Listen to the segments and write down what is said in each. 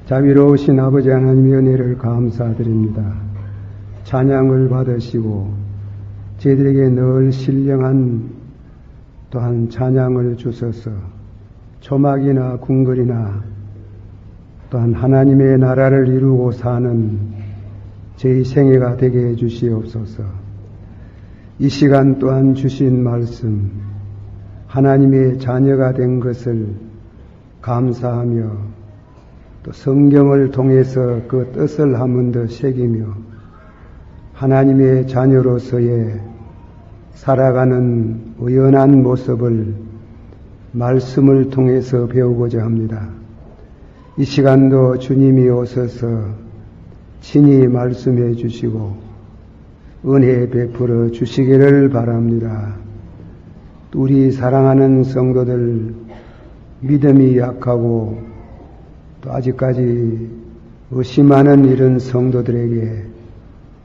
자비로우신 아버지 하나님의 은혜를 감사드립니다. 찬양을 받으시고 저희들에게 늘 신령한 또한 찬양을 주셔서 초막이나 궁궐이나 또한 하나님의 나라를 이루고 사는 저희 생애가 되게 해주시옵소서. 이 시간 또한 주신 말씀, 하나님의 자녀가 된 것을 감사하며 또 성경을 통해서 그 뜻을 한 번 더 새기며 하나님의 자녀로서의 살아가는 의연한 모습을 말씀을 통해서 배우고자 합니다. 이 시간도 주님이 오셔서 친히 말씀해 주시고 은혜 베풀어 주시기를 바랍니다. 우리 사랑하는 성도들, 믿음이 약하고 또 아직까지 의심하는 이런 성도들에게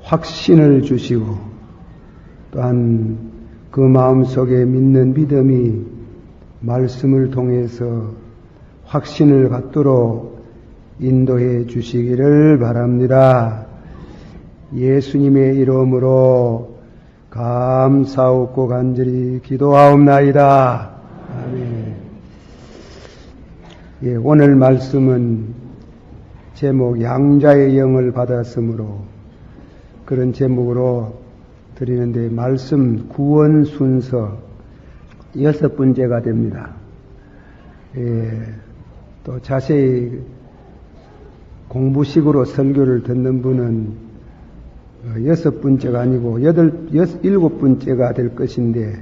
확신을 주시고 또한 그 마음속에 믿는 믿음이 말씀을 통해서 확신을 갖도록 인도해 주시기를 바랍니다. 예수님의 이름으로 감사하고 간절히 기도하옵나이다. 아멘. 오늘 말씀은 제목 양자의 영을 받았으므로 그런 제목으로 드리는데 말씀 구원 순서 6번째가 됩니다. 또 자세히 공부식으로 설교를 듣는 분은 6번째가 아니고 7번째가 될 것인데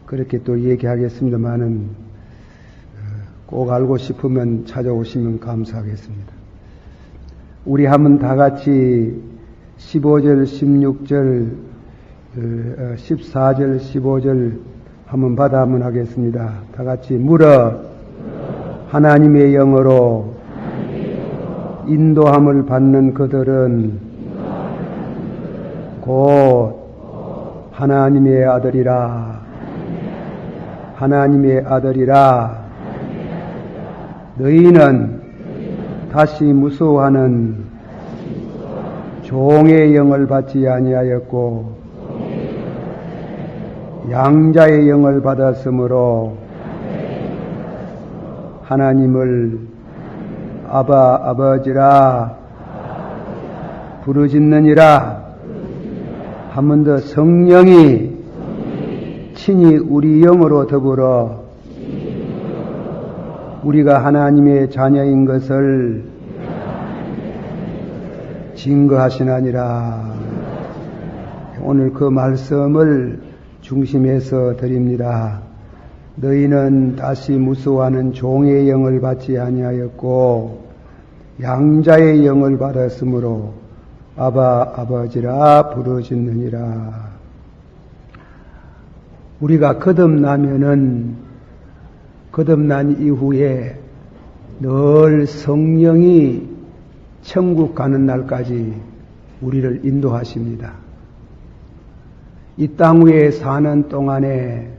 그렇게 또 얘기하겠습니다만은 꼭 알고 싶으면 찾아오시면 감사하겠습니다. 우리 한번 다 같이 15절, 16절, 14절, 15절 한번 받아 한번 하겠습니다. 다 같이 물어 하나님의 영으로 인도함을 받는 그들은 곧 하나님의 아들이라. 하나님의 아들이라. 너희는 다시 무서워하는 종의 영을 받지 아니하였고 양자의 영을 받았으므로 하나님을 아바 아버지라 부르짖느니라. 한 번 더 성령이 친히 우리 영으로 더불어 우리가 하나님의 자녀인 것을 증거하시나니라. 오늘 그 말씀을 중심해서 드립니다. 너희는 다시 무서워하는 종의 영을 받지 아니하였고 양자의 영을 받았으므로 아바 아버지라 부르짖느니라. 우리가 거듭난 이후에 늘 성령이 천국 가는 날까지 우리를 인도하십니다. 이 땅 위에 사는 동안에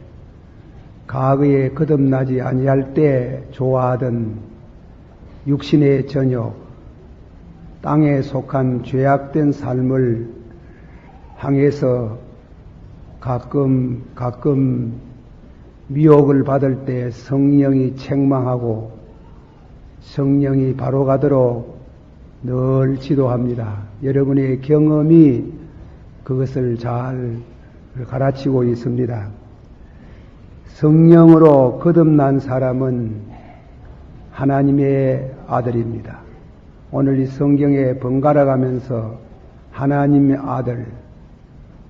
과거에 거듭나지 아니할 때 좋아하던 육신의 전욕, 땅에 속한 죄악된 삶을 향해서 가끔 미혹을 받을 때 성령이 책망하고 성령이 바로 가도록 늘 지도합니다. 여러분의 경험이 그것을 잘 가르치고 있습니다. 성령으로 거듭난 사람은 하나님의 아들입니다. 오늘 이 성경에 번갈아 가면서 하나님의 아들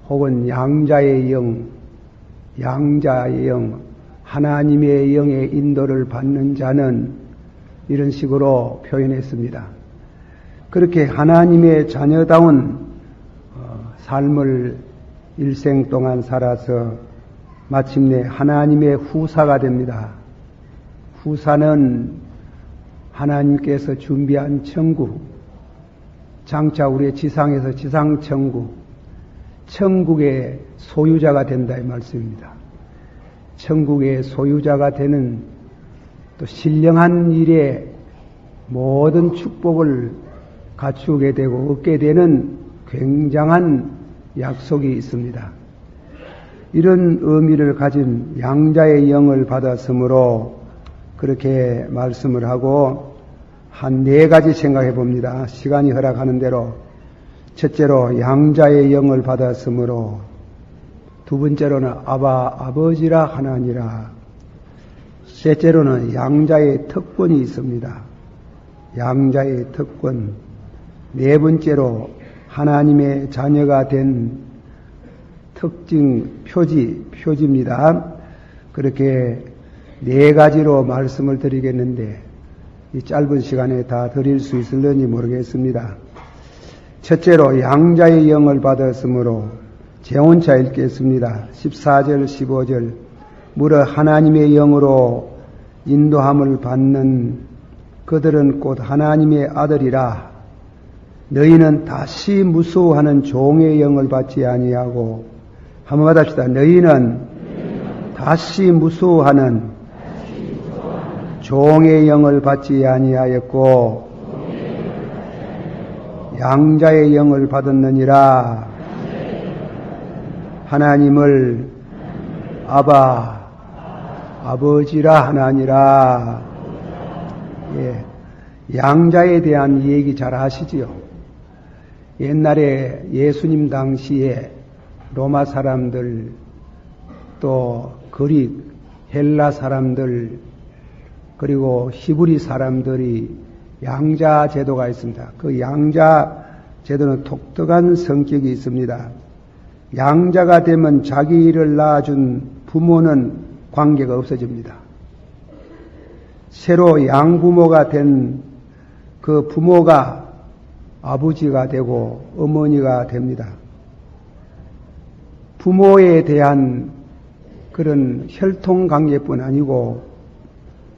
혹은 양자의 영, 하나님의 영의 인도를 받는 자는 이런 식으로 표현했습니다. 그렇게 하나님의 자녀다운 삶을 일생 동안 살아서 마침내 하나님의 후사가 됩니다. 후사는 하나님께서 준비한 천국, 장차 우리의 지상에서 지상천국, 천국의 소유자가 된다 이 말씀입니다. 천국의 소유자가 되는 또 신령한 일에 모든 축복을 갖추게 되고 얻게 되는 굉장한 약속이 있습니다. 이런 의미를 가진 양자의 영을 받았으므로 그렇게 말씀을 하고 한 4가지 생각해 봅니다. 시간이 허락하는 대로. 첫째로 양자의 영을 받았으므로, 두 번째로는 아버지라 하나니라. 셋째로는 양자의 특권이 있습니다. 양자의 특권. 네 번째로 하나님의 자녀가 된 특징, 표지입니다. 그렇게 4가지로 말씀을 드리겠는데 이 짧은 시간에 다 드릴 수 있을런지 모르겠습니다. 첫째로 양자의 영을 받았으므로 재혼차 읽겠습니다. 14절 15절 무릇 하나님의 영으로 인도함을 받는 그들은 곧 하나님의 아들이라. 너희는 다시 무서워하는 종의 영을 받지 아니하고, 한번 받읍시다. 너희는 다시 무서워하는 종의 영을 받지 아니하였고 양자의 영을 받았느니라. 하나님을 아버지라 하나니라. 예, 양자에 대한 얘기 잘 아시지요? 옛날에 예수님 당시에 로마 사람들, 또 그릭, 헬라 사람들, 그리고 히브리 사람들이 양자 제도가 있습니다. 그 양자 제도는 독특한 성격이 있습니다. 양자가 되면 자기를 낳아준 부모는 관계가 없어집니다. 새로 양부모가 된 그 부모가 아버지가 되고 어머니가 됩니다. 부모에 대한 그런 혈통관계뿐 아니고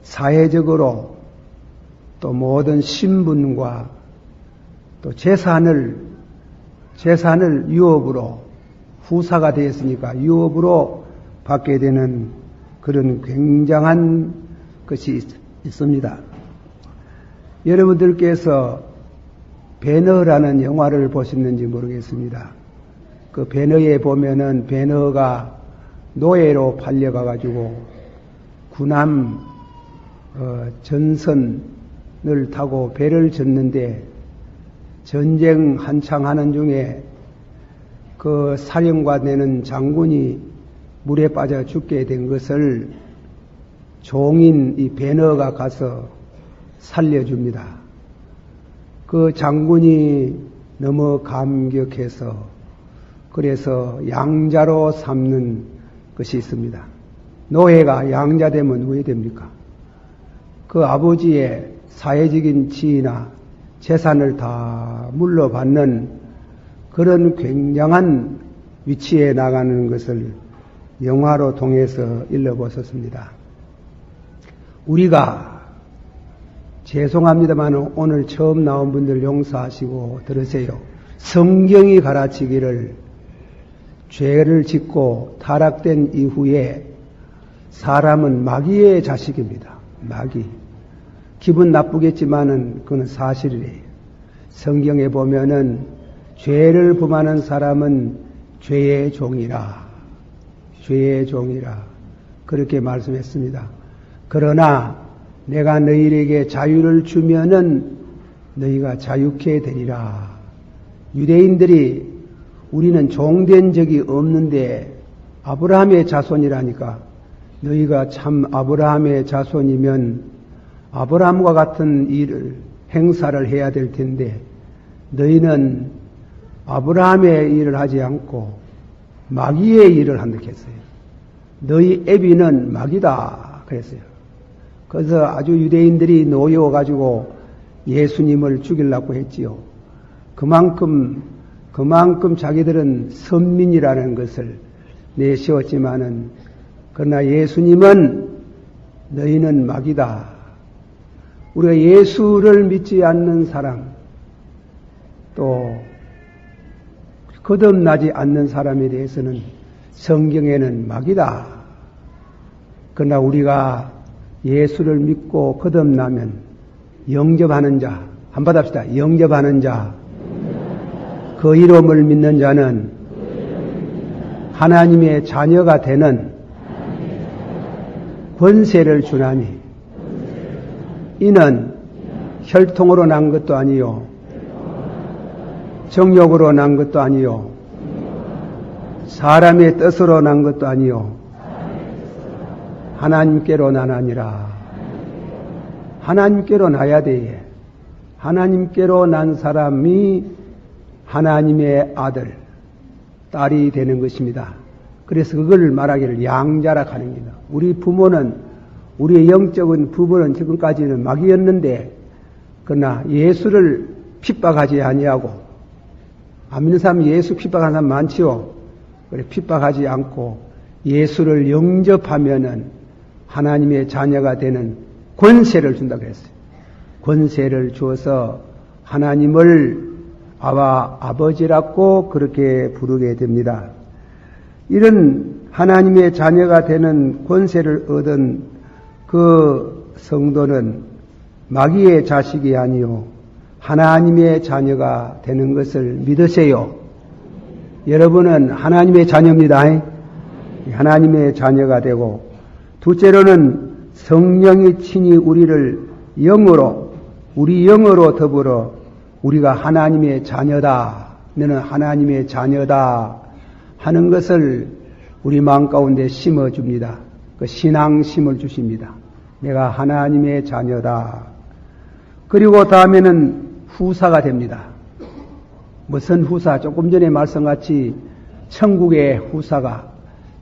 사회적으로 또 모든 신분과 또 재산을 유업으로, 후사가 되었으니까 유업으로 받게 되는 그런 굉장한 것이 있습니다. 여러분들께서 배너라는 영화를 보셨는지 모르겠습니다. 그 배너에 보면은 배너가 노예로 팔려가가지고 군함 전선을 타고 배를 젓는데 전쟁 한창 하는 중에 그 사령관 되는 장군이 물에 빠져 죽게 된 것을 종인 이 배너가 가서 살려줍니다. 그 장군이 너무 감격해서 그래서 양자로 삼는 것이 있습니다. 노예가 양자되면 왜 됩니까? 그 아버지의 사회적인 지위나 재산을 다 물러받는 그런 굉장한 위치에 나가는 것을 영화로 통해서 일러보셨습니다. 우리가 죄송합니다만 오늘 처음 나온 분들 용서하시고 들으세요. 성경이 가르치기를 죄를 짓고 타락된 이후에 사람은 마귀의 자식입니다. 마귀. 기분 나쁘겠지만은 그건 사실이에요. 성경에 보면은 죄를 범하는 사람은 죄의 종이라. 죄의 종이라. 그렇게 말씀했습니다. 그러나 내가 너희에게 자유를 주면은 너희가 자유케 되리라. 유대인들이 우리는 종된 적이 없는데 아브라함의 자손이라니까 너희가 참 아브라함의 자손이면 아브라함과 같은 일을 행사를 해야 될 텐데 너희는 아브라함의 일을 하지 않고 마귀의 일을 한다 했어요. 너희 애비는 마귀다 그랬어요. 그래서 아주 유대인들이 노여워가지고 예수님을 죽이려고 했지요. 그만큼 자기들은 선민이라는 것을 내세웠지만은 그러나 예수님은 너희는 마귀다. 우리가 예수를 믿지 않는 사람 또 거듭나지 않는 사람에 대해서는 성경에는 마귀다. 그러나 우리가 예수를 믿고 거듭나면 영접하는 자, 한번 합시다. 영접하는 자, 그 이름을 믿는 자는 하나님의 자녀가 되는 권세를 주나니 이는 혈통으로 난 것도 아니요 정욕으로 난 것도 아니요 사람의 뜻으로 난 것도 아니요 하나님께로 나나니라. 하나님께로 나야 돼. 하나님께로 난 사람이 하나님의 아들, 딸이 되는 것입니다. 그래서 그걸 말하기를 양자라 하는 겁니다. 우리 부모는, 우리의 영적인 부모는 지금까지는 마귀였는데, 그러나 예수를 핍박하지 아니하고, 안 믿는 사람 예수 핍박하는 사람 많지요. 그래, 핍박하지 않고 예수를 영접하면은 하나님의 자녀가 되는 권세를 준다고 했어요. 권세를 주어서 하나님을 아버지라고 그렇게 부르게 됩니다. 이런 하나님의 자녀가 되는 권세를 얻은 그 성도는 마귀의 자식이 아니요 하나님의 자녀가 되는 것을 믿으세요. 여러분은 하나님의 자녀입니다. 하나님의 자녀가 되고, 둘째로는 성령이 친히 우리를 영으로, 우리 영으로 더불어 우리가 하나님의 자녀다, 너는 하나님의 자녀다 하는 것을 우리 마음 가운데 심어줍니다. 그 신앙심을 주십니다. 내가 하나님의 자녀다. 그리고 다음에는 후사가 됩니다. 무슨 후사? 조금 전에 말씀같이 천국의 후사가,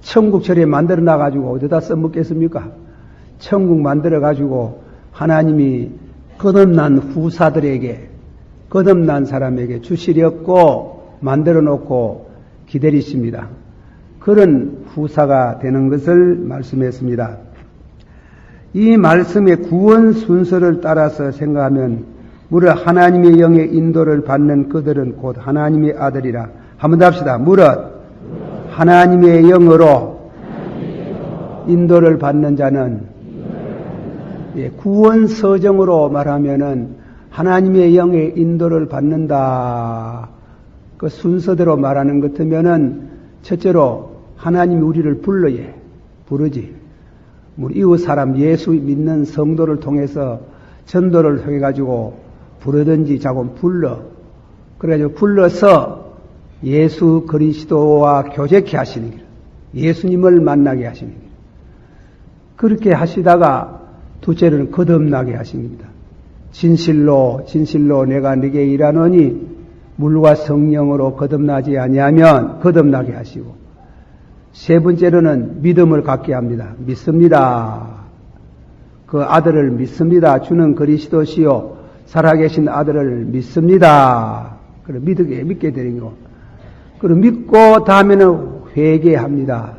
천국처럼 만들어 놔가지고 어디다 써먹겠습니까? 천국 만들어 가지고 하나님이 거듭난 후사들에게, 거듭난 사람에게 주시려고 만들어 놓고 기다리십니다. 그런 후사가 되는 것을 말씀했습니다. 이 말씀의 구원 순서를 따라서 생각하면 무릇 하나님의 영의 인도를 받는 그들은 곧 하나님의 아들이라. 한번 더 합시다. 무릇 하나님의 영으로 인도를 받는 자는, 구원 서정으로 말하면은 하나님의 영의 인도를 받는다. 그 순서대로 말하는 것 같으면은 첫째로 하나님이 우리를 부르지. 우리 이웃 사람 예수 믿는 성도를 통해서 전도를 통해 가지고 부르든지 자꾸 불러. 그래가지고 불러서 예수 그리스도와 교제케 하시는 길. 예수님을 만나게 하시는 길. 그렇게 하시다가 둘째로는 거듭나게 하십니다. 진실로 내가 네게 일하노니 물과 성령으로 거듭나지 아니하면 거듭나게 하시고, 세 번째로는 믿음을 갖게 합니다. 믿습니다. 그 아들을 믿습니다. 주는 그리스도시요 살아계신 아들을 믿습니다. 그래 믿게 되는 거. 그리고 믿고 다음에는 회개합니다.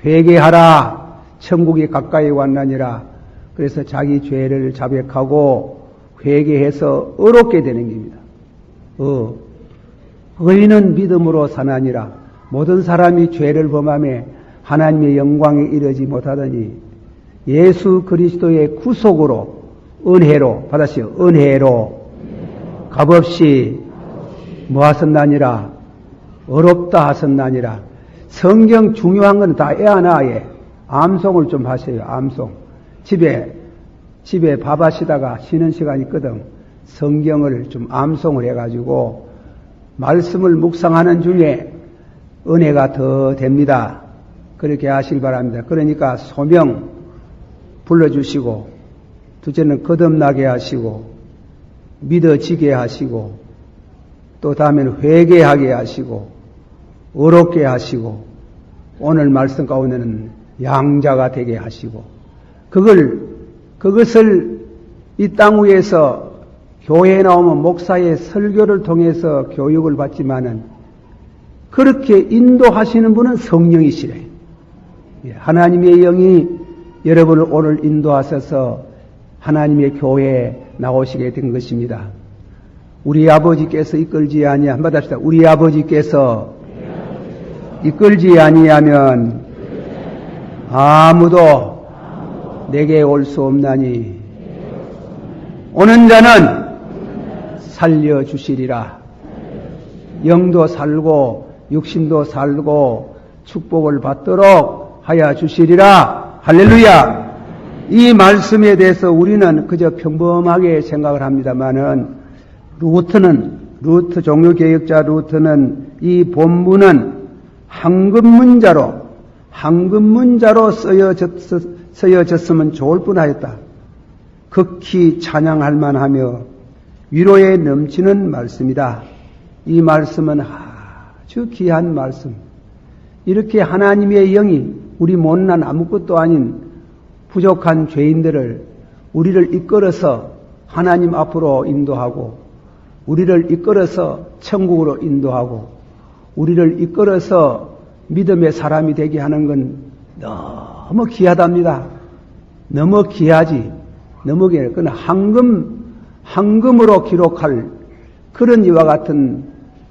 회개하라. 천국이 가까이 왔나니라. 그래서 자기 죄를 자백하고 회개해서 의롭게 되는 겁니다. 의인은 믿음으로 사나니라. 모든 사람이 죄를 범하며 하나님의 영광에 이르지 못하더니 예수 그리스도의 구속으로 은혜로 받았어요. 은혜로 값없이 뭐 하셨나니라? 어렵다 하셨나니라. 성경 중요한 건 다 애하나에 암송을 좀 하세요. 암송. 집에 밥 하시다가 쉬는 시간이 있거든. 성경을 좀 암송을 해가지고 말씀을 묵상하는 중에 은혜가 더 됩니다. 그렇게 하시기 바랍니다. 그러니까 소명 불러주시고, 둘째는 거듭나게 하시고, 믿어지게 하시고, 또 다음에는 회개하게 하시고, 의롭게 하시고, 오늘 말씀 가운데는 양자가 되게 하시고, 그것을 이 땅 위에서 교회에 나오면 목사의 설교를 통해서 교육을 받지만은 그렇게 인도하시는 분은 성령이시래요. 하나님의 영이 여러분을 오늘 인도하셔서 하나님의 교회에 나오시게 된 것입니다. 우리 아버지께서 이끌지 아니하, 한번 합시다. 우리 아버지께서 이끌지 아니하면 아무도 내게 올 수 없나니 오는 자는 살려주시리라. 영도 살고 육신도 살고 축복을 받도록 하여 주시리라. 할렐루야. 이 말씀에 대해서 우리는 그저 평범하게 생각을 합니다마는 루트 종교개혁자 루트는 이 본문은 황금문자로 쓰여졌으면 좋을 뻔하였다. 극히 찬양할 만하며 위로에 넘치는 말씀이다. 이 말씀은 아주 귀한 말씀. 이렇게 하나님의 영이 우리 못난 아무것도 아닌 부족한 죄인들을 우리를 이끌어서 하나님 앞으로 인도하고 우리를 이끌어서 천국으로 인도하고 우리를 이끌어서 믿음의 사람이 되게 하는 건 너무 귀하답니다. 너무 귀하지. 너무 귀해. 그러나 황금으로 기록할 그런 이와 같은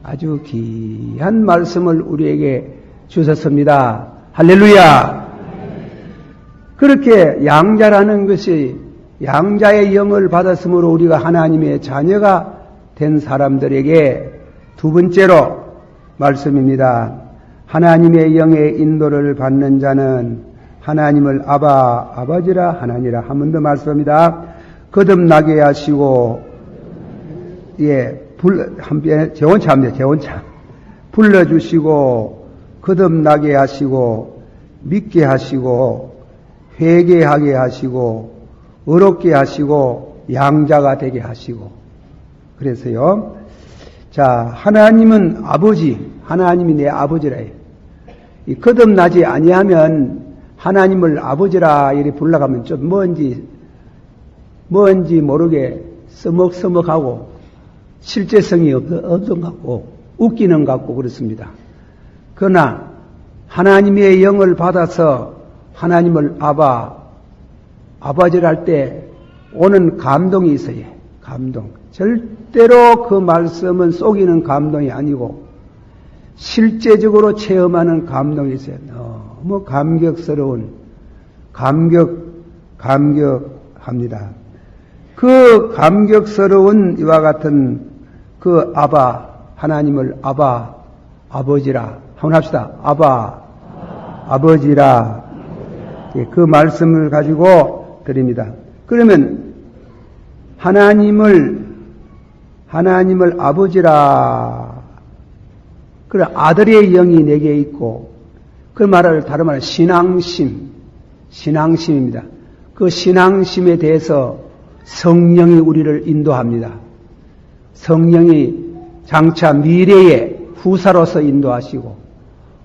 아주 귀한 말씀을 우리에게 주셨습니다. 할렐루야. 그렇게 양자라는 것이 양자의 영을 받았으므로 우리가 하나님의 자녀가 된 사람들에게 두 번째로 말씀입니다. 하나님의 영의 인도를 받는 자는 하나님을 아버지라 하나니라. 한 번 더 말씀합니다. 거듭나게 하시고 재원차 불러주시고 거듭나게 하시고 믿게 하시고 회개하게 하시고 의롭게 하시고 양자가 되게 하시고. 그래서요, 자, 하나님은 아버지, 하나님이 내 아버지라 해요. 이 거듭나지 아니하면 하나님을 아버지라 이렇게 불러가면 좀 뭔지 모르게 서먹서먹하고 실제성이 없는 것 같고 웃기는 것 같고 그렇습니다. 그러나 하나님의 영을 받아서 하나님을 아버지를 할 때 오는 감동이 있어요. 감동. 절대로 그 말씀은 속이는 감동이 아니고 실제적으로 체험하는 감동이 있어요. 너무 감격스러운 감격합니다. 그 감격스러운 이와 같은 그 하나님을 아버지라 한번 합시다. 아버지라. 그 말씀을 가지고 드립니다. 그러면 하나님을 아버지라. 그래, 아들의 영이 내게 있고, 그 말을 다른 말로 신앙심입니다. 그 신앙심에 대해서 성령이 우리를 인도합니다. 성령이 장차 미래의 후사로서 인도하시고,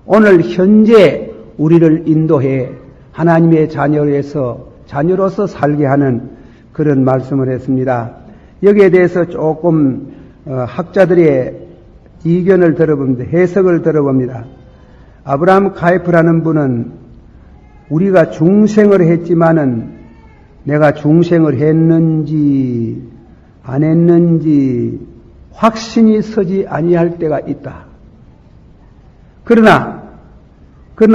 오늘 현재 우리를 인도해 하나님의 자녀로서 살게 하는 그런 말씀을 했습니다. 여기에 대해서 조금 학자들의 이견을 들어봅니다. 해석을 들어봅니다. 아브라함 카이프라는 분은 우리가 중생을 했지만은 내가 중생을 했는지 안 했는지 확신이 서지 아니할 때가 있다. 그러나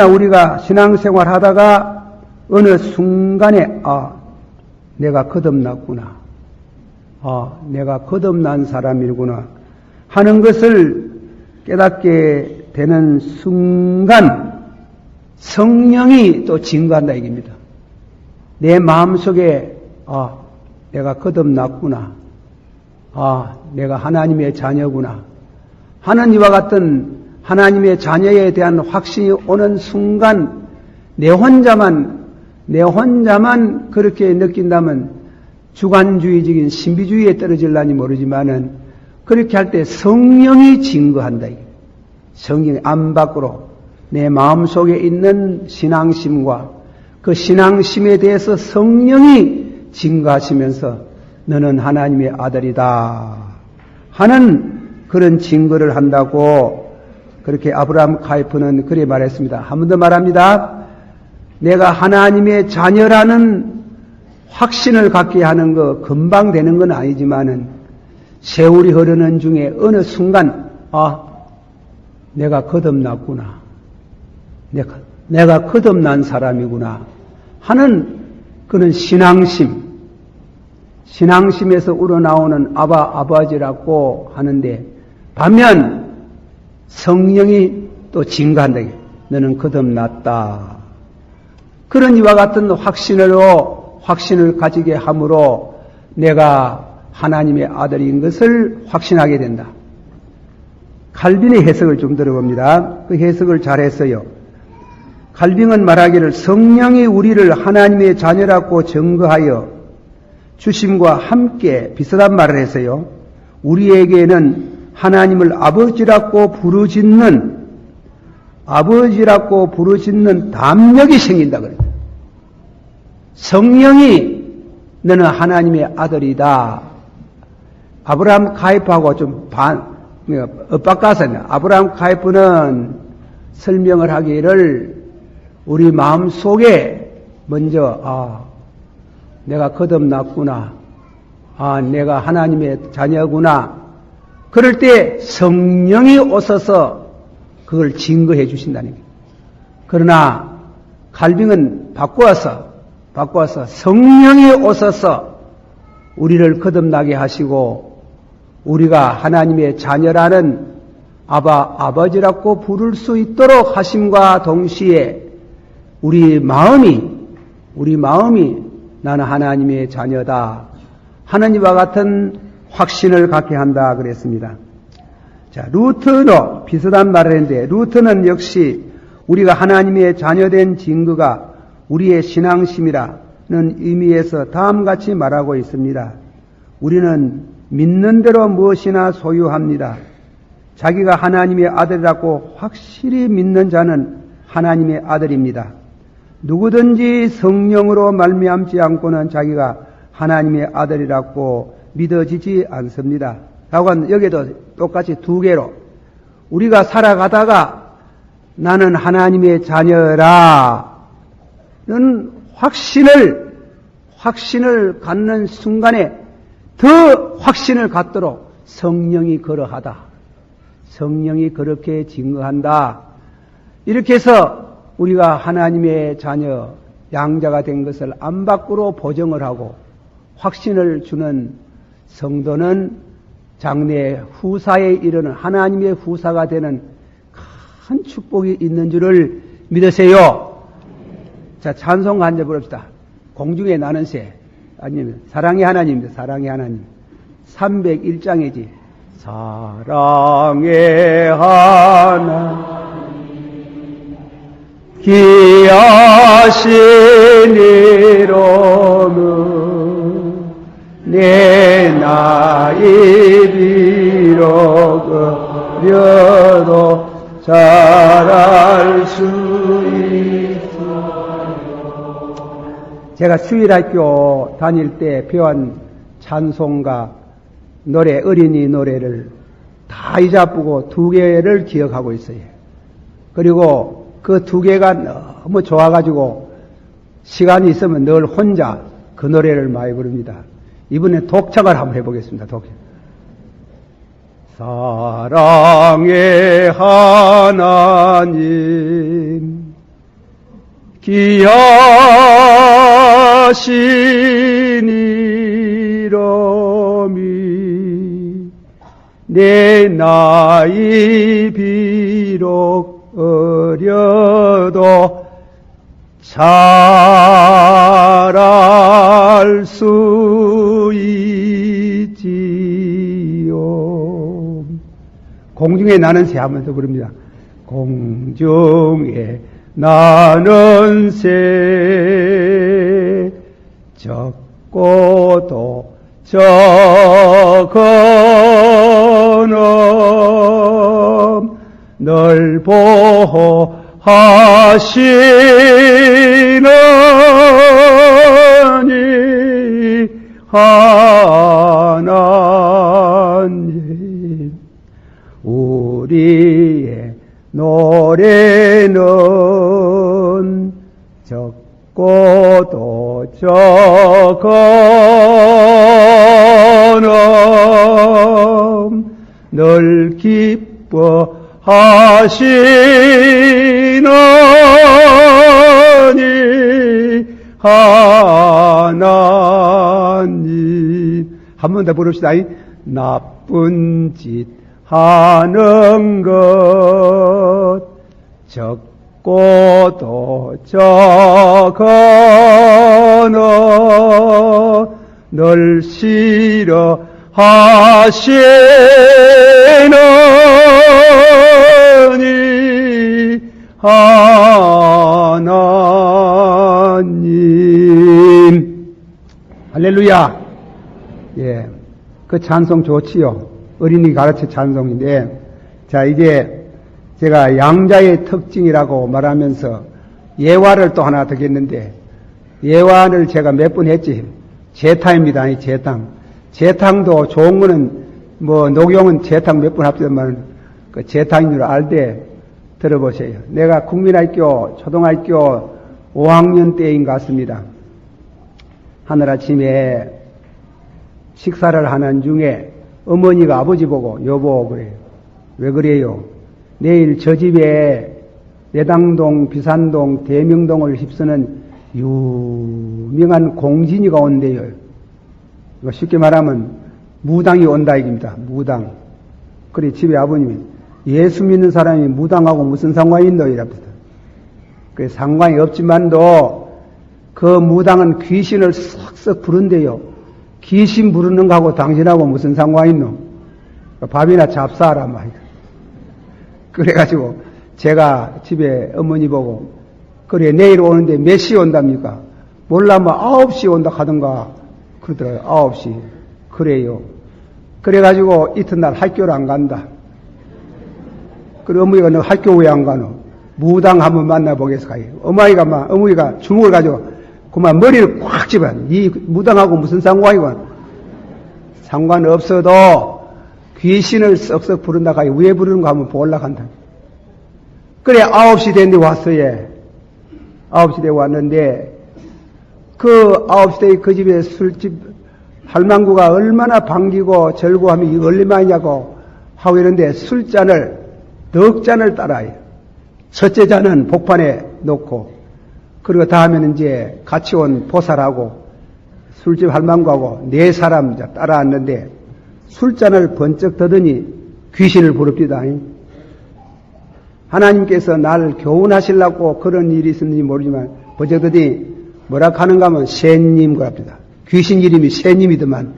우리가 신앙생활 하다가 어느 순간에 내가 거듭났구나. 내가 거듭난 사람이구나 하는 것을 깨닫게 되는 순간 성령이 또 증거한다 얘기입니다. 내 마음속에 내가 거듭났구나. 내가 하나님의 자녀구나 하는 이와 같은 하나님의 자녀에 대한 확신이 오는 순간 내 혼자만 그렇게 느낀다면 주관주의적인 신비주의에 떨어질라니 모르지만은 그렇게 할 때 성령이 증거한다. 성령이 안 밖으로 내 마음속에 있는 신앙심과 그 신앙심에 대해서 성령이 증거하시면서 너는 하나님의 아들이다 하는 그런 증거를 한다고 그렇게 아브라함 카이프는 그래 말했습니다. 한 번 더 말합니다. 내가 하나님의 자녀라는 확신을 갖게 하는 거 금방 되는 건 아니지만은 세월이 흐르는 중에 어느 순간 내가 거듭났구나. 내가 거듭난 사람이구나 하는 그런 신앙심 신앙심에서 우러나오는 아버지라고 하는데, 반면 성령이 또 증거한다. 너는 거듭났다. 그런 이와 같은 확신을 가지게 함으로 내가 하나님의 아들인 것을 확신하게 된다. 칼빈의 해석을 좀 들어봅니다. 그 해석을 잘했어요. 칼빈은 말하기를 성령이 우리를 하나님의 자녀라고 증거하여 주심과 함께 비슷한 말을 했어요. 우리에게는 하나님을 아버지라고 부르짖는 담력이 생긴다 그랬다. 성령이 너는 하나님의 아들이다. 아브라함 가이프하고 좀 엇바꿔서 아브라함 가이프는 설명을 하기를 우리 마음 속에 먼저 내가 거듭났구나. 내가 하나님의 자녀구나. 그럴 때 성령이 오셔서 그걸 증거해 주신다는 거예요. 그러나 칼빈은 바꾸어서 성령이 오셔서 우리를 거듭나게 하시고 우리가 하나님의 자녀라는 아버지라고 부를 수 있도록 하심과 동시에 우리 마음이 나는 하나님의 자녀다 하는 이와 같은 확신을 갖게 한다 그랬습니다. 자, 루터도 비슷한 말을 했는데, 루터는 역시 우리가 하나님의 자녀된 증거가 우리의 신앙심이라는 의미에서 다음같이 말하고 있습니다. 우리는 믿는 대로 무엇이나 소유합니다. 자기가 하나님의 아들이라고 확실히 믿는 자는 하나님의 아들입니다. 누구든지 성령으로 말미암지 않고는 자기가 하나님의 아들이라고 믿어지지 않습니다. 하고는 여기도 똑같이 두 개로 우리가 살아가다가 나는 하나님의 자녀라는 확신을 갖는 순간에 더 확신을 갖도록 성령이 그러하다. 성령이 그렇게 증거한다. 이렇게 해서 우리가 하나님의 자녀, 양자가 된 것을 안 밖으로 보정을 하고 확신을 주는 성도는 장래 후사에 이르는 하나님의 후사가 되는 큰 축복이 있는 줄을 믿으세요. 자, 찬송 한 절 부릅시다. 공중에 나는 새. 아니면 사랑의 하나님입니다. 사랑의 하나님. 301장이지. 사랑의 하나님 귀하신 이로는 내 나이 비록 어려도 잘할 수 있어요. 제가 수일학교 다닐 때 배운 찬송가 노래, 어린이 노래를 다 잊어보고 두 개를 기억하고 있어요. 그리고 그 두 개가 너무 좋아가지고 시간이 있으면 늘 혼자 그 노래를 많이 부릅니다. 이번에 독창을 한번 해보겠습니다. 독창. 사랑의 하나님 귀하신 이름이 내 나이 비록 어려도 잘할 수 있지요. 공중에 나는 새 하면서 부릅니다. 공중에 나는 새 적고도 적어넘 널 보호하시느니 하나님 우리의 노래는 적고도 적어넘 널 기뻐하시느니 하나님 한 번 더 부릅시다. 나쁜 짓 하는 것 적고도 적어너 널 싫어하시느니 하나님. 할렐루야. 예, 그 찬송 좋지요. 어린이 가르쳐 찬송인데, 자, 이제 제가 양자의 특징이라고 말하면서 예화를 또 하나 더겠는데, 예화를 제가 몇 번 했지. 재탕입니다. 이 재탕. 재탕도 좋은 거는, 녹용은 재탕 몇 번 합치지만, 그 재탕인 줄 알되 들어보세요. 내가 국민학교, 초등학교 5학년 때인 것 같습니다. 하늘아침에 식사를 하는 중에 어머니가 아버지 보고 여보 그래요. 왜 그래요? 내일 저 집에 내당동, 비산동, 대명동을 휩쓰는 유명한 공진이가 온대요. 이거 쉽게 말하면 무당이 온다 이깁니다. 무당. 그래 집에 아버님이 예수 믿는 사람이 무당하고 무슨 상관이 있노 이랍니다. 그래 상관이 없지만도 그 무당은 귀신을 썩썩 부른대요. 귀신 부르는 거하고 당신하고 무슨 상관이 있노? 밥이나 잡사하라 말이야. 그래가지고 제가 집에 어머니 보고 그래 내일 오는데 몇 시에 온답니까? 몰라 9시에 온다 하던가 그러더라고요. 9시. 그래요. 그래가지고 이튿날 학교를 안 간다. 그래 어머니가 너 학교 왜 안 가노? 무당 한번 만나보겠어. 어머니가 주먹을 가지고 그만 머리를 꽉 집어. 이 무당하고 무슨 상관이고. 상관없어도 귀신을 썩썩 부른다 가지고 왜 부르는 거 한번 보려고 한다. 그래 9시 됐는데 왔어요. 9시 되고 왔는데 그 9시 때 그 집에 술집 할망구가 얼마나 반기고 절구하면 이거 얼마냐고 하고 이런데 술잔을 넉 잔을 따라요. 첫째 잔은 복판에 놓고 그리고 다음에는 이제 같이 온 보살하고 술집 할망구하고 4사람 따라왔는데 술잔을 번쩍 더더니 귀신을 부릅니다. 하나님께서 나를 교훈하시려고 그런 일이 있었는지 모르지만 번쩍 더더니 뭐라 하는가 하면 새님 그럽니다. 귀신 이름이 새님이더만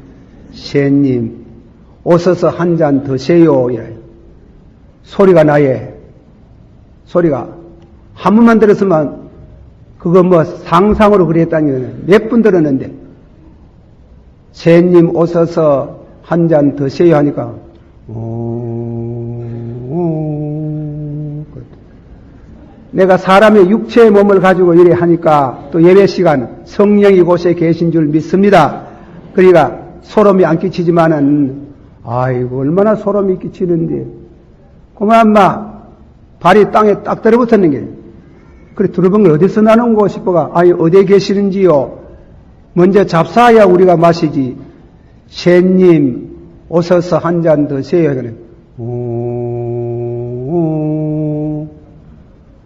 새님 오셔서 한 잔 드세요. 이래요. 소리가 나예. 소리가 한 번만 들었으면 그거 상상으로 그랬다는 거예요. 몇 분 들었는데 새님 오셔서 한 잔 드세요 하니까 내가 사람의 육체의 몸을 가지고 이래 하니까 또 예배 시간 성령이 이곳에 계신 줄 믿습니다. 그러니까 소름이 안 끼치지만은 아이고 얼마나 소름이 끼치는데 그만 발이 땅에 딱 들어붙었는 게 그래 두루번 걸 어디서 나는 거 싶어가 아니 어디에 계시는지요. 먼저 잡사야 우리가 마시지. 새님 오셔서 한 잔 드세요. 그래.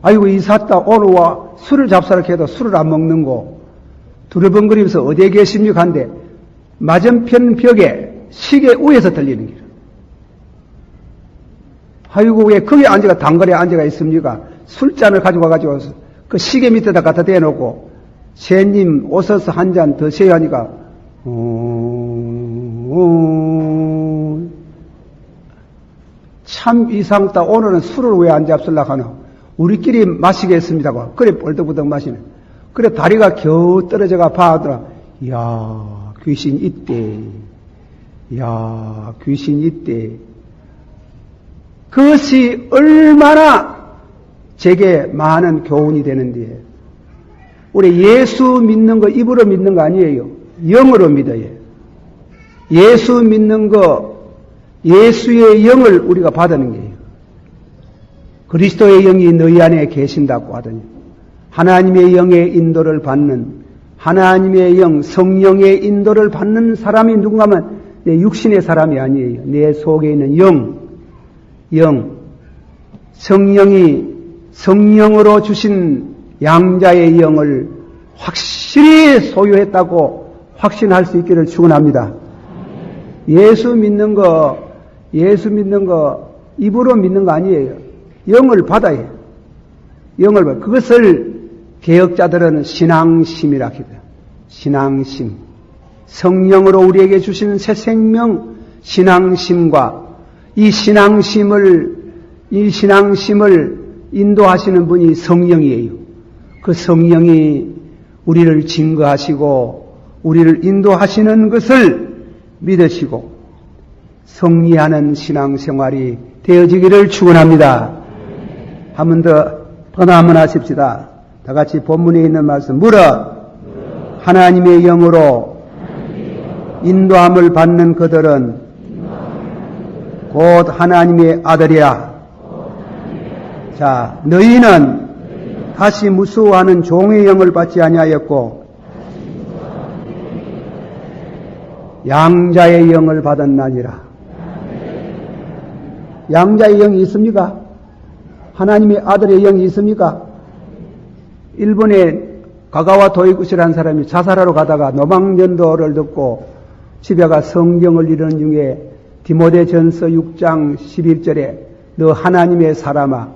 아이고 이삿다 오늘 와 술을 잡사를 해도 술을 안 먹는 거 두루번거리면서 어디에 계십니까 한데 맞은편 벽에 시계 위에서 들리는 길. 아이고 왜 거기 앉아가 단거리에 앉아가 있습니까? 술잔을 가지고 와가지고 그 시계 밑에다 갖다 대놓고 새님 오셔서 한 잔 드세요 하니까 참 이상하다. 오늘은 술을 왜 안 잡수려고 하노? 우리끼리 마시겠습니다고. 그래 벌떡벌떡 마시네. 그래 다리가 겨우 떨어져가 봐하더라. 이야 귀신 있대. 이야 귀신 있대. 그것이 얼마나 제게 많은 교훈이 되는데 우리 예수 믿는 거 입으로 믿는 거 아니에요. 영으로 믿어요. 예수 믿는 거 예수의 영을 우리가 받는 게요. 그리스도의 영이 너희 안에 계신다고 하더니 하나님의 영의 인도를 받는 하나님의 영 성령의 인도를 받는 사람이 누군가 하면 내 육신의 사람이 아니에요. 내 속에 있는 영 성령이 성령으로 주신 양자의 영을 확실히 소유했다고 확신할 수 있기를 축원합니다. 예수 믿는 거 입으로 믿는 거 아니에요. 영을 받아야 해요. 영을 받아. 그것을 개혁자들은 신앙심이라 해요. 신앙심. 성령으로 우리에게 주시는 새 생명, 신앙심과 이 신앙심을 인도하시는 분이 성령이에요. 그 성령이 우리를 증거하시고 우리를 인도하시는 것을 믿으시고 승리하는 신앙생활이 되어지기를 축원합니다. 한 번 더 번함을 하십시다. 다 같이 본문에 있는 말씀 물어 하나님의 영으로 인도함을 받는 그들은 곧 하나님의 아들이라. 자, 너희는 다시 무수하는 종의 영을 받지 아니하였고 양자의 영을 받았나니라. 양자의 영이 있습니까? 하나님의 아들의 영이 있습니까? 일본에 가가와 도이구시라는 사람이 자살하러 가다가 노망전도를 듣고 집에 가 성경을 읽는 중에 디모데전서 6장 11절에 너 하나님의 사람아,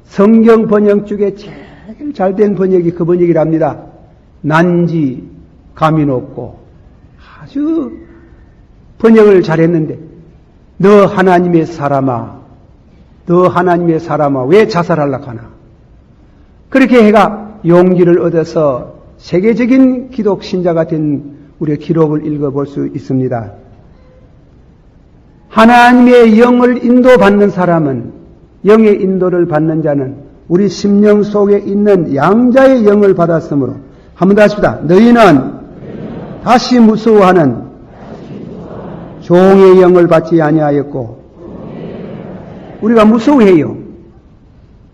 성경 번역 중에 제일 잘된 번역이 그 번역이랍니다. 난지 감이 높고 아주 번역을 잘했는데 너 하나님의 사람아, 너 하나님의 사람아 왜 자살하려고 하나? 그렇게 해가 용기를 얻어서 세계적인 기독 신자가 된 우리의 기록을 읽어볼 수 있습니다. 하나님의 영을 인도받는 사람은, 영의 인도를 받는 자는 우리 심령 속에 있는 양자의 영을 받았으므로 한 번 더 하십시다. 너희는 다시 무서워하는 종의 영을 받지 아니하였고, 우리가 무서워해요.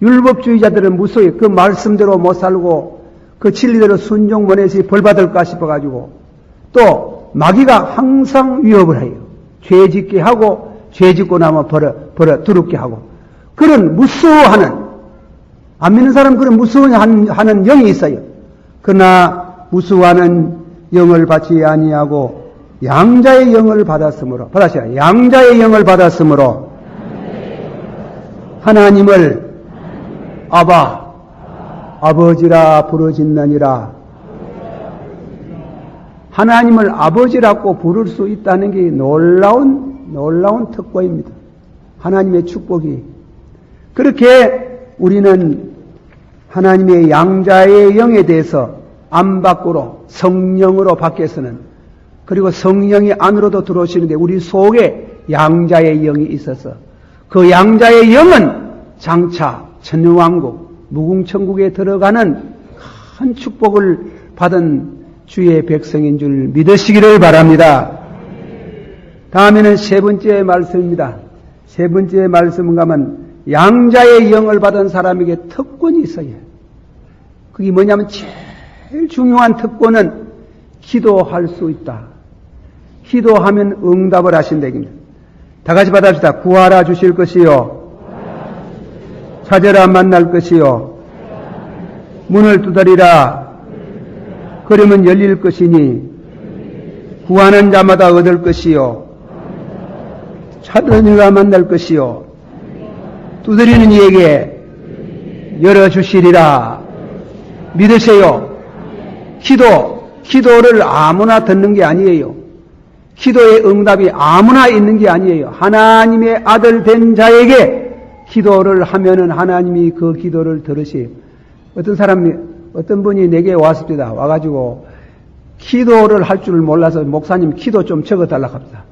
율법주의자들은 무서워해요. 그 말씀대로 못 살고 그 진리대로 순종 못 해서 벌 받을까 싶어가지고, 또 마귀가 항상 위협을 해요. 죄 짓게 하고 죄 짓고 나면 벌어 두렵게 하고, 그런 무서워하는, 안 믿는 사람은 그런 무서워하는 영이 있어요. 그러나 무서워하는 영을 받지 아니하고 양자의 영을 받았으므로, 양자의 영을 받았으므로 하나님을 아바, 아버지라 부르짖느니라. 하나님을 아버지라고 부를 수 있다는 게 놀라운 특권입니다. 하나님의 축복이. 그렇게 우리는 하나님의 양자의 영에 대해서 안 밖으로 성령으로 밖에서는, 그리고 성령이 안으로도 들어오시는데 우리 속에 양자의 영이 있어서 그 양자의 영은 장차 천왕국 무궁천국에 들어가는 큰 축복을 받은 주의 백성인 줄 믿으시기를 바랍니다. 다음에는 세 번째 말씀입니다. 세 번째 말씀은 가면 양자의 영을 받은 사람에게 특권이 있어요. 그게 뭐냐면 제일 중요한 특권은 기도할 수 있다. 기도하면 응답을 하신다. 다 같이 받아봅시다. 구하라 주실 것이요, 찾으라 만날 것이요, 문을 두드리라 그러면 열릴 것이니 구하는 자마다 얻을 것이요, 찾는 이가 만날 것이요, 두드리는 이에게 열어주시리라. 믿으세요. 기도를 아무나 듣는 게 아니에요. 기도의 응답이 아무나 있는 게 아니에요. 하나님의 아들 된 자에게 기도를 하면은 하나님이 그 기도를 들으시. 어떤 분이 내게 왔습니다. 와가지고 기도를 할 줄 몰라서 목사님 기도 좀 적어달라고 합니다.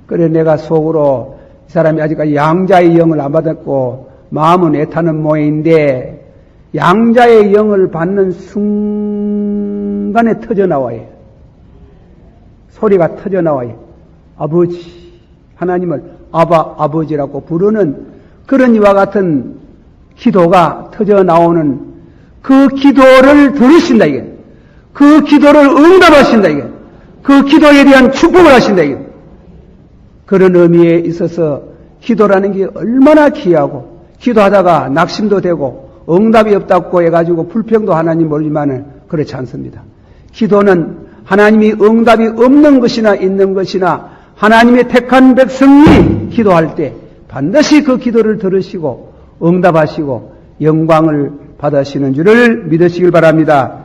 그래 내가 속으로 이 사람이 아직까지 양자의 영을 안 받았고 마음은 애타는 모양인데 양자의 영을 받는 순간에 터져나와요. 소리가 터져나와요. 아버지, 하나님을 아버지라고 부르는 그런 이와 같은 기도가 터져나오는 그 기도를 들으신다 이게. 그 기도를 응답하신다 이게. 그 기도에 대한 축복을 하신다 이게. 그런 의미에 있어서 기도라는 게 얼마나 귀하고, 기도하다가 낙심도 되고 응답이 없다고 해가지고 불평도 하나님 몰리만은 그렇지 않습니다. 기도는 하나님이 응답이 없는 것이나 있는 것이나 하나님의 택한 백성이 기도할 때 반드시 그 기도를 들으시고 응답하시고 영광을 받으시는 줄을 믿으시길 바랍니다.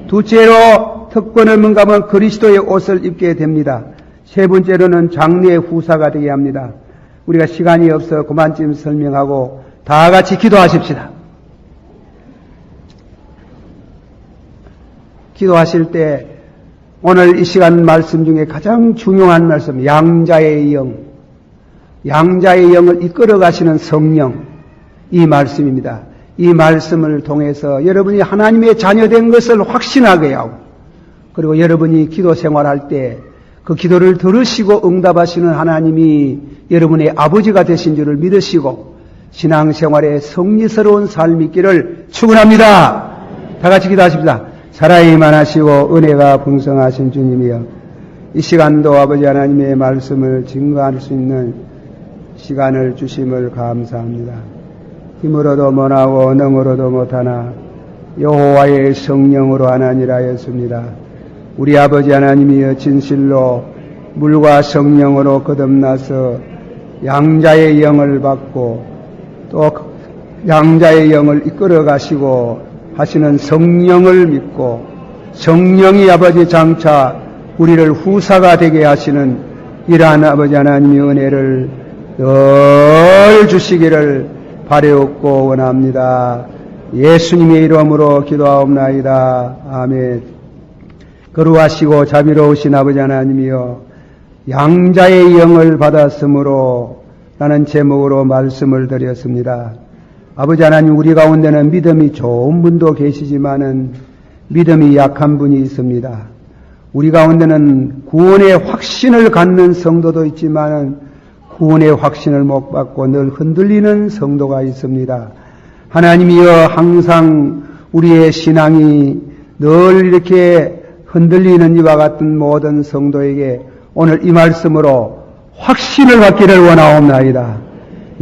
둘째로 특권을 뭔가면 그리스도의 옷을 입게 됩니다. 세 번째로는 장래의 후사가 되게 합니다. 우리가 시간이 없어 그만쯤 설명하고 다 같이 기도하십시다. 기도하실 때 오늘 이 시간 말씀 중에 가장 중요한 말씀, 양자의 영, 양자의 영을 이끌어 가시는 성령, 이 말씀입니다. 이 말씀을 통해서 여러분이 하나님의 자녀된 것을 확신하게 하고, 그리고 여러분이 기도 생활할 때 그 기도를 들으시고 응답하시는 하나님이 여러분의 아버지가 되신 줄을 믿으시고 신앙생활에 성리스러운 삶이 있기를 축원합니다. 다 같이 기도하십시다. 사랑이 많으시고 은혜가 풍성하신 주님이여, 이 시간도 아버지 하나님의 말씀을 증거할 수 있는 시간을 주심을 감사합니다. 힘으로도 못하고 능으로도 못하나 여호와의 성령으로 하나니라 했습니다. 우리 아버지 하나님이여, 진실로 물과 성령으로 거듭나서 양자의 영을 받고 또 양자의 영을 이끌어 가시고 하시는 성령을 믿고 성령이 아버지 장차 우리를 후사가 되게 하시는 이러한 아버지 하나님의 은혜를 늘 주시기를 바라옵고 원합니다. 예수님의 이름으로 기도하옵나이다. 아멘. 거룩하시고 자비로우신 아버지 하나님이여, 양자의 영을 받았으므로 라는 제목으로 말씀을 드렸습니다. 아버지 하나님, 우리 가운데는 믿음이 좋은 분도 계시지만은 믿음이 약한 분이 있습니다. 우리 가운데는 구원의 확신을 갖는 성도도 있지만은 구원의 확신을 못 받고 늘 흔들리는 성도가 있습니다. 하나님이여, 항상 우리의 신앙이 늘 이렇게 흔들리는 이와 같은 모든 성도에게 오늘 이 말씀으로 확신을 받기를 원하옵나이다.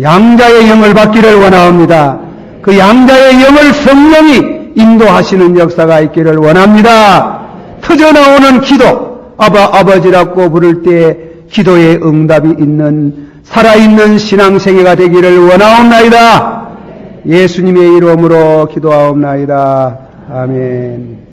양자의 영을 받기를 원하옵니다. 그 양자의 영을 성령이 인도하시는 역사가 있기를 원합니다. 터져나오는 기도, 아버지라고 부를 때 기도의 응답이 있는 살아있는 신앙생애가 되기를 원하옵나이다. 예수님의 이름으로 기도하옵나이다. 아멘.